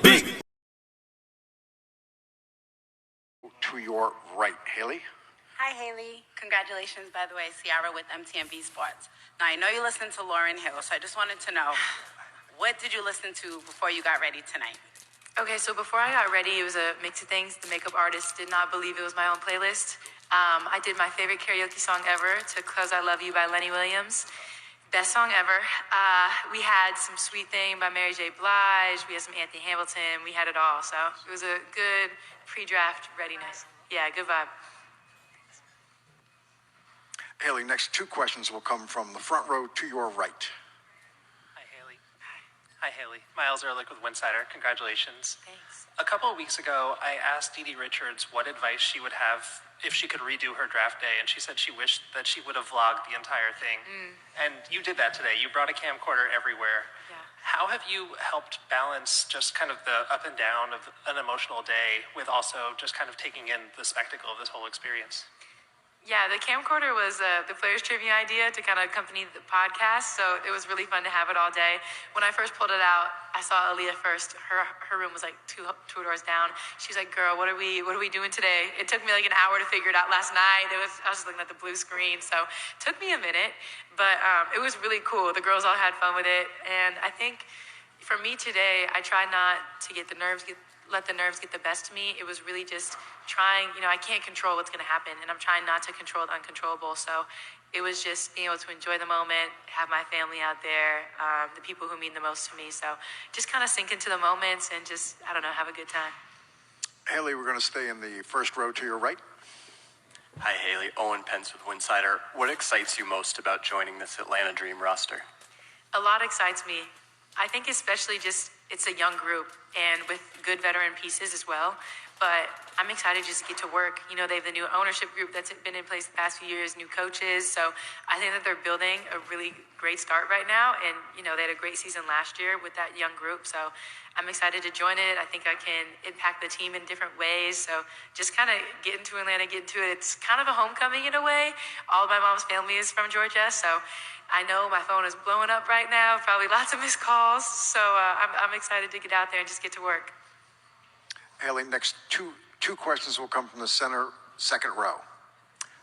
big. To your right, Haley. Hi, Haley. Congratulations, by the way, Ciara with MTMB Sports. Now, I know you listened to Lauryn Hill, so I just wanted to know, what did you listen to before you got ready tonight? Okay, so before I got ready, it was a mix of things. The makeup artist did not believe it was my own playlist. I did my favorite karaoke song ever, to Cause I Love You by Lenny Williams. Best song ever. We had some Sweet Thing by Mary J. Blige. We had some Anthony Hamilton. We had it all. So it was a good pre-draft readiness. Yeah, good vibe. Haley, next two questions will come from the front row to your right. Hi, Haley. Hi, Haley. Miles Ehrlich with Winsider. Congratulations. Thanks. A couple of weeks ago, I asked Dee Dee Richards what advice she would have if she could redo her draft day, and she said she wished that she would have vlogged the entire thing. And you did that today. You brought a camcorder everywhere. Yeah. How have you helped balance just kind of the up and down of an emotional day with also just kind of taking in the spectacle of this whole experience? Yeah, the camcorder was the Players Trivia idea to kind of accompany the podcast, so it was really fun to have it all day. When I first pulled it out, I saw Aaliyah first. Her room was like two doors down. She was like, "Girl, what are we doing today?" It took me like an hour to figure it out last night. I was just looking at the blue screen, so it took me a minute, but it was really cool. The girls all had fun with it, and I think for me today, I tried not to let the nerves get the best of me. It was really just trying, I can't control what's going to happen, and I'm trying not to control the uncontrollable. So it was just being able to enjoy the moment, have my family out there, the people who mean the most to me. So just kind of sink into the moments and just, I don't know, have a good time. Haley, we're going to stay in the first row to your right. Hi, Haley. Owen Pence with Winsider. What excites you most about joining this Atlanta Dream roster? A lot excites me. I think especially just it's a young group and with good veteran pieces as well. But I'm excited just to get to work. They have the new ownership group that's been in place the past few years, new coaches. So I think that they're building a really great start right now. And, they had a great season last year with that young group. So I'm excited to join it. I think I can impact the team in different ways. So just kind of get into Atlanta, get into it. It's kind of a homecoming in a way. All of my mom's family is from Georgia. So I know my phone is blowing up right now, probably lots of missed calls. So I'm excited to get out there and just get to work. Haley, next two questions will come from the second row.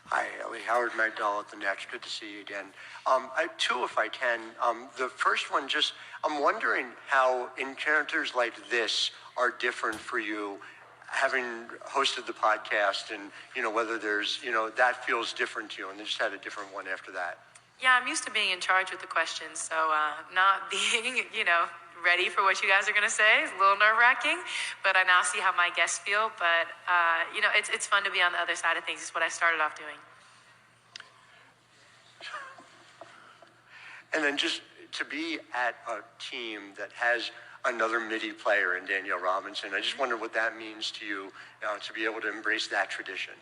Hi, Haley. Howard Magdal at the Nets. Good to see you again. I have two, if I can. The first one, I'm wondering how encounters like this are different for you, having hosted the podcast, and whether there's that feels different to you, and I just had a different one after that. Yeah, I'm used to being in charge with the questions, so not being ready for what you guys are going to say is a little nerve-wracking, but I now see how my guests feel. But it's fun to be on the other side of things. It's what I started off doing. And then just to be at a team that has another MIDI player in Danielle Robinson, I just wonder what that means to you, to be able to embrace that tradition.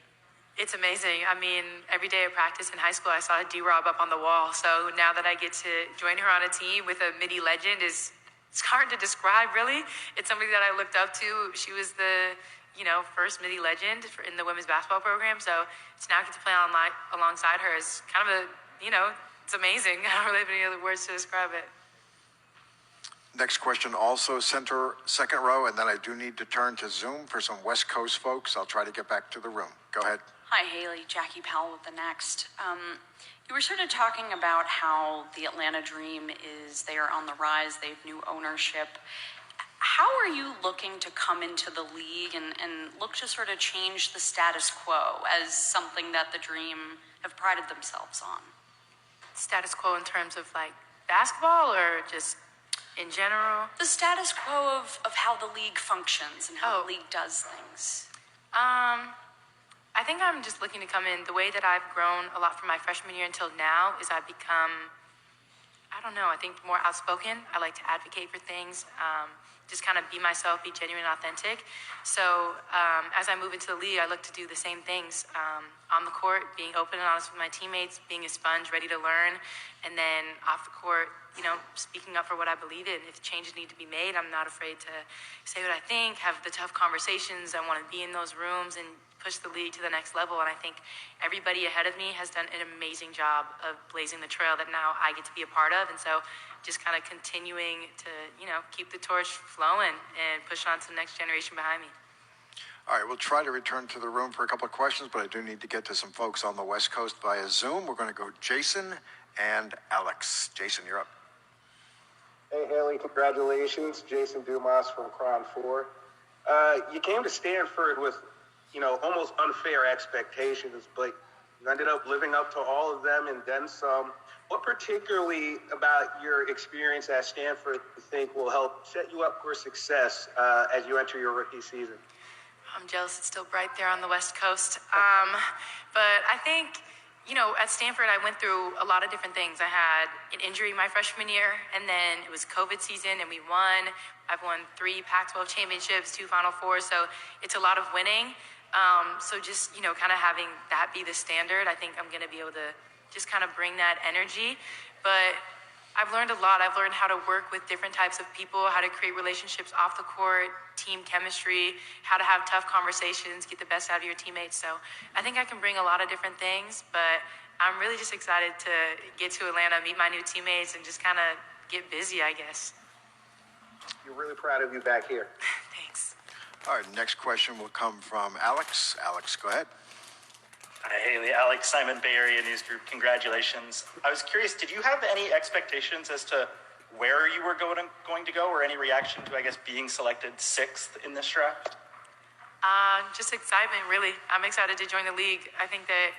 It's amazing. I mean, every day at practice in high school, I saw D-Rob up on the wall. So now that I get to join her on a team with a MIDI legend it's hard to describe, really. It's somebody that I looked up to. She was the, first MIDI legend in the women's basketball program. So to now get to play alongside her is kind of it's amazing. I don't really have any other words to describe it. Next question, also second row, and then I do need to turn to Zoom for some West Coast folks. I'll try to get back to the room. Go ahead. Hi, Haley. Jackie Powell with The Next. You were sort of talking about how the Atlanta Dream they are on the rise. They have new ownership. How are you looking to come into the league and look to sort of change the status quo as something that the Dream have prided themselves on? Status quo in terms of like basketball or just in general? The status quo of how the league functions and how the league does things. I think I'm just looking to come in. The way that I've grown a lot from my freshman year until now is I've become, I think more outspoken. I like to advocate for things, just kind of be myself, be genuine and authentic. So as I move into the league, I look to do the same things on the court, being open and honest with my teammates, being a sponge, ready to learn, And then off the court, speaking up for what I believe in. If changes need to be made, I'm not afraid to say what I think, have the tough conversations. I want to be in those rooms and push the league to the next level. And I think everybody ahead of me has done an amazing job of blazing the trail that now I get to be a part of. And so just kind of continuing to, keep the torch flowing and push on to the next generation behind me. All right, we'll try to return to the room for a couple of questions, but I do need to get to some folks on the West Coast via Zoom. We're going to go Jason and Alex. Jason, you're up. Hey, Haley, congratulations. Jason Dumas from Crown 4. You came to Stanford with, almost unfair expectations, but you ended up living up to all of them and then some. What particularly about your experience at Stanford do you think will help set you up for success as you enter your rookie season? I'm jealous it's still bright there on the West Coast. But I think, at Stanford, I went through a lot of different things. I had an injury my freshman year, and then it was COVID season, and we won. I've won 3 Pac-12 championships, 2 Final Fours, so it's a lot of winning. So just, kind of having that be the standard, I think I'm going to be able to just kind of bring that energy. But I've learned a lot. I've learned how to work with different types of people, how to create relationships off the court, team chemistry, how to have tough conversations, get the best out of your teammates. So I think I can bring a lot of different things, but I'm really just excited to get to Atlanta, meet my new teammates, and just kind of get busy, I guess. You're really proud of you back here. Thanks. All right, next question will come from Alex. Alex, go ahead. Hi, Haley. Alex, Simon, Bay Area News Group. Congratulations. I was curious, did you have any expectations as to where you were going to go, or any reaction to, I guess, being selected 6th in this draft? Just excitement, really. I'm excited to join the league. I think that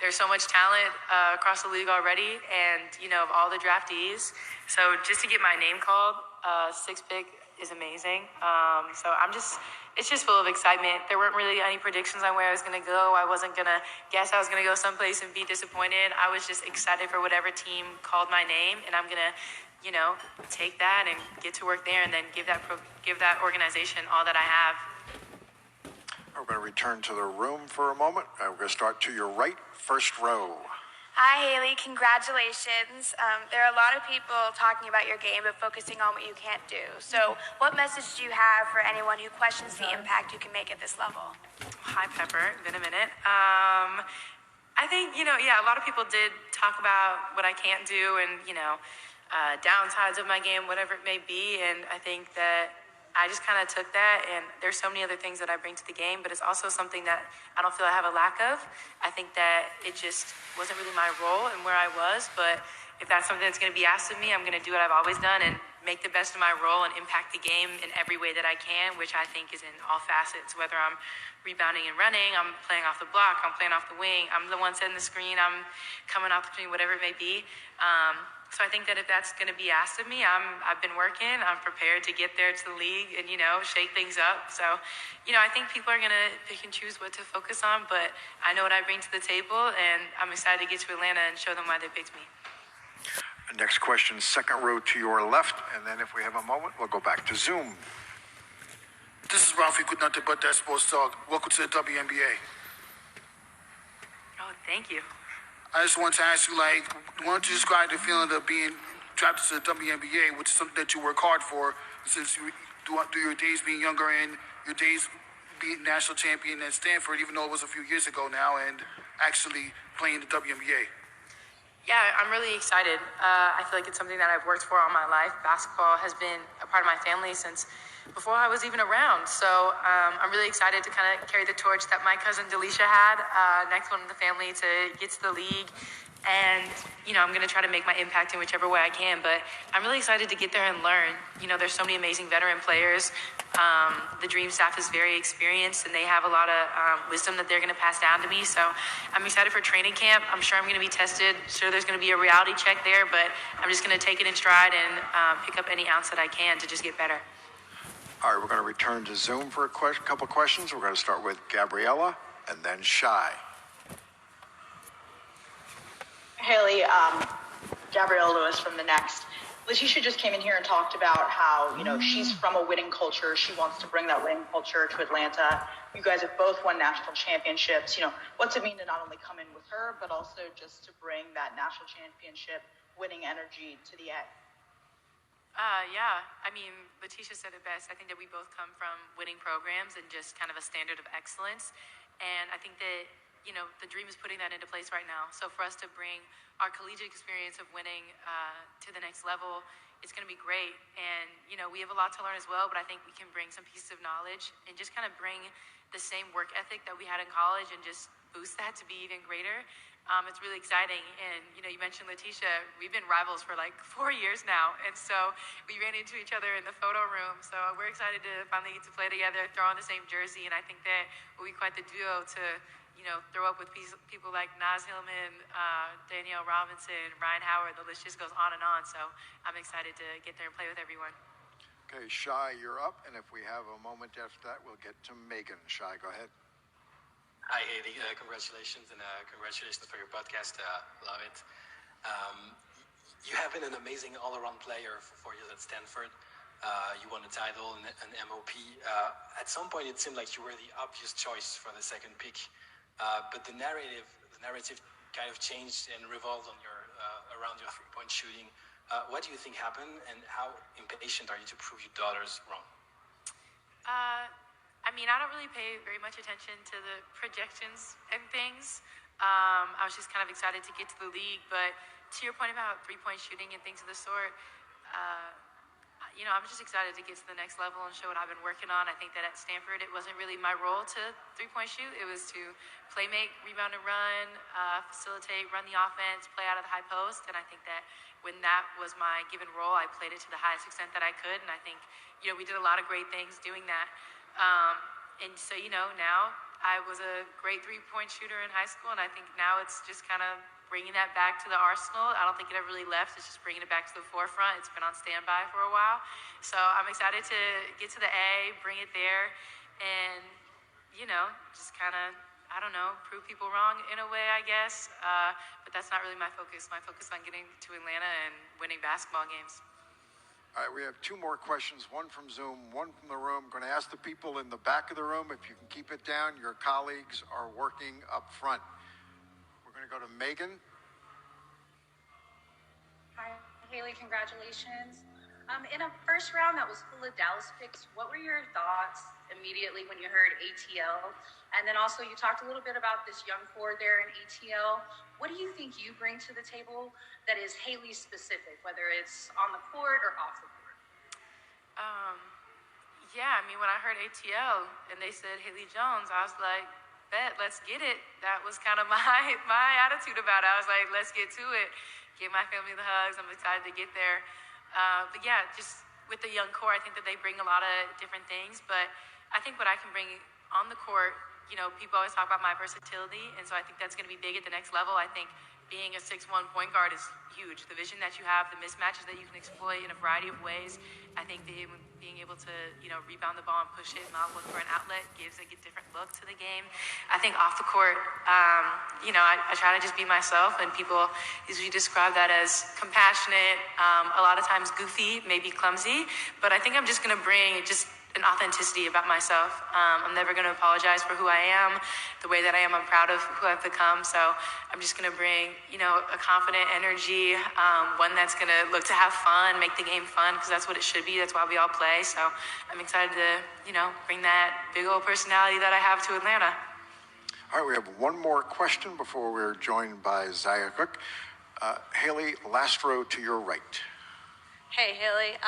there's so much talent across the league already, and, of all the draftees. So just to get my name called, 6th pick, is amazing. So it's just full of excitement. There weren't really any predictions on where I was going to go. I wasn't going to guess I was going to go someplace and be disappointed. I was just excited for whatever team called my name, and I'm going to, take that and get to work there and then give that organization all that I have. We're going to return to the room for a moment. We're going to start to your right, first row. Hi, Haley. Congratulations. There are a lot of people talking about your game, but focusing on what you can't do. So what message do you have for anyone who questions the impact you can make at this level? Hi, Pepper. Been a minute. I think, a lot of people did talk about what I can't do and, downsides of my game, whatever it may be. And I think that I just kind of took that, and there's so many other things that I bring to the game, but it's also something that I don't feel I have a lack of. I think that it just wasn't really my role and where I was, but if that's something that's going to be asked of me, I'm going to do what I've always done and make the best of my role and impact the game in every way that I can, which I think is in all facets, whether I'm rebounding and running, I'm playing off the block, I'm playing off the wing, I'm the one setting the screen, I'm coming off the screen, whatever it may be. So I think that if that's going to be asked of me, I've been working, I'm prepared to get there to the league and, shake things up. So, I think people are going to pick and choose what to focus on, but I know what I bring to the table, and I'm excited to get to Atlanta and show them why they picked me. Next question, second row to your left, and then if we have a moment, we'll go back to Zoom. This is Ralphie with nothing but that sports talk. Welcome to the WNBA. Oh, thank you. I just want to ask you, why don't you describe the feeling of being drafted to the WNBA, which is something that you work hard for, since you do your days being younger and your days being national champion at Stanford, even though it was a few years ago now, and actually playing the WNBA. Yeah, I'm really excited. I feel like it's something that I've worked for all my life. Basketball has been a part of my family since before I was even around. So I'm really excited to kind of carry the torch that my cousin Delisha had, next one in the family, to get to the league. And, I'm going to try to make my impact in whichever way I can. But I'm really excited to get there and learn. There's so many amazing veteran players. The Dream staff is very experienced, and they have a lot of wisdom that they're going to pass down to me. So I'm excited for training camp. I'm sure I'm going to be tested. Sure, there's going to be a reality check there, but I'm just going to take it in stride and pick up any ounce that I can to just get better. All right, we're going to return to Zoom for a couple questions. We're going to start with Gabriella and then Shai. Haley, Gabrielle Lewis from The Next. Letitia just came in here and talked about how, she's from a winning culture. She wants to bring that winning culture to Atlanta. You guys have both won national championships. What's it mean to not only come in with her, but also just to bring that national championship winning energy to the end? Yeah, I mean, Letitia said it best. I think that we both come from winning programs and just kind of a standard of excellence. And I think that, the dream is putting that into place right now. So for us to bring our collegiate experience of winning to the next level, it's going to be great. And, we have a lot to learn as well, but I think we can bring some pieces of knowledge and just kind of bring the same work ethic that we had in college and just boost that to be even greater. It's really exciting. And, you mentioned Letitia. We've been rivals for like 4 years now. And so we ran into each other in the photo room. So we're excited to finally get to play together, throw on the same jersey. And I think that will be quite the duo to, throw up with people like Naz Hillman, Danielle Robinson, Ryan Howard. The list just goes on and on. So I'm excited to get there and play with everyone. Okay, Shai, you're up. And if we have a moment after that, we'll get to Megan. Shai, go ahead. Hi, Haley. Congratulations, and congratulations for your podcast. Love it. You have been an amazing all-around player for 4 years at Stanford. You won a title and an MOP. At some point, it seemed like you were the obvious choice for the second pick. But the narrative kind of changed and revolved on around your three-point shooting. What do you think happened, and how impatient are you to prove your daughters wrong? I don't really pay very much attention to the projections and things. I was just kind of excited to get to the league. But to your point about three-point shooting and things of the sort, I'm just excited to get to the next level and show what I've been working on. I think that at Stanford, it wasn't really my role to three-point shoot. It was to play, make, rebound, and run, facilitate, run the offense, play out of the high post. And I think that when that was my given role, I played it to the highest extent that I could. And I think, we did a lot of great things doing that. And so, now I was a great three-point shooter in high school, and I think now it's just kind of bringing that back to the arsenal. I don't think it ever really left. It's just bringing it back to the forefront. It's been on standby for a while. So I'm excited to get to the A, bring it there, and, just kind of, prove people wrong in a way, I guess. But that's not really my focus. My focus is on getting to Atlanta and winning basketball games. All right, we have two more questions, one from Zoom, one from the room. I'm going to ask the people in the back of the room, if you can keep it down. Your colleagues are working up front. We're going to go to Megan. Hi, Haley, congratulations. In a first round that was full of Dallas picks, what were your thoughts immediately when you heard ATL? And then also you talked a little bit about this young forward there in ATL. What do you think you bring to the table that is Haley specific, whether it's on the court or off the court? When I heard ATL and they said Haley Jones, I was like, bet, let's get it. That was kind of my attitude about it. I was like, let's get to it. Give my family the hugs. I'm excited to get there. Just with the young core, I think that they bring a lot of different things. But I think what I can bring on the court, people always talk about my versatility. And so I think that's going to be big at the next level. I think being a 6'1" point guard is huge. The vision that you have, the mismatches that you can exploit in a variety of ways. I think being able to, rebound the ball and push it, not look for an outlet, gives a different look to the game. I think off the court, I try to just be myself, and people usually describe that as compassionate, a lot of times goofy, maybe clumsy, but I think I'm just going to bring just an authenticity about myself. I'm never going to apologize for who I am, the way that I am. I'm proud of who I've become. So I'm just going to bring, a confident energy, one that's going to look to have fun, make the game fun, because that's what it should be. That's why we all play. So I'm excited to, bring that big old personality that I have to Atlanta. All right, we have one more question before we're joined by Zaya Cook. Haley, last row to your right. Hey, Haley.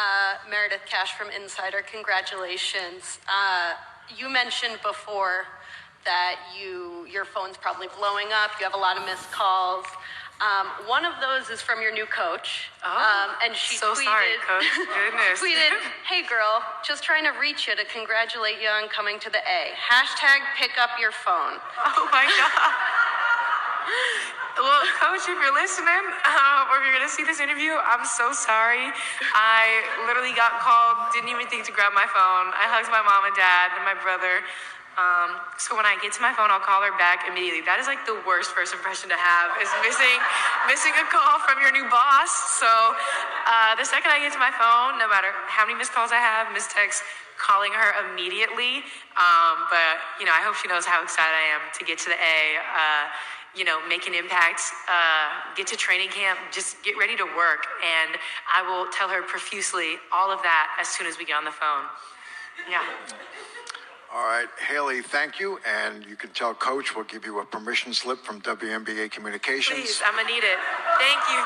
Meredith Cash from Insider. Congratulations. You mentioned before that your phone's probably blowing up. You have a lot of missed calls. One of those is from your new coach. And she so tweeted, sorry, Coach. Goodness. tweeted, hey, girl, just trying to reach you to congratulate you on coming to the A. # pick up your phone. Oh, my God. Well, Coach, if you're listening, or if you're going to see this interview, I'm so sorry. I literally got called, didn't even think to grab my phone. I hugged my mom and dad and my brother. So when I get to my phone, I'll call her back immediately. That is like the worst first impression to have, is missing a call from your new boss. So the second I get to my phone, no matter how many missed calls I have, missed texts, calling her immediately. But, I hope she knows how excited I am to get to the A. make an impact, get to training camp, just get ready to work. And I will tell her profusely all of that as soon as we get on the phone. Yeah. All right, Haley, thank you. And you can tell Coach will give you a permission slip from WNBA Communications. Please, I'm going to need it. Thank you.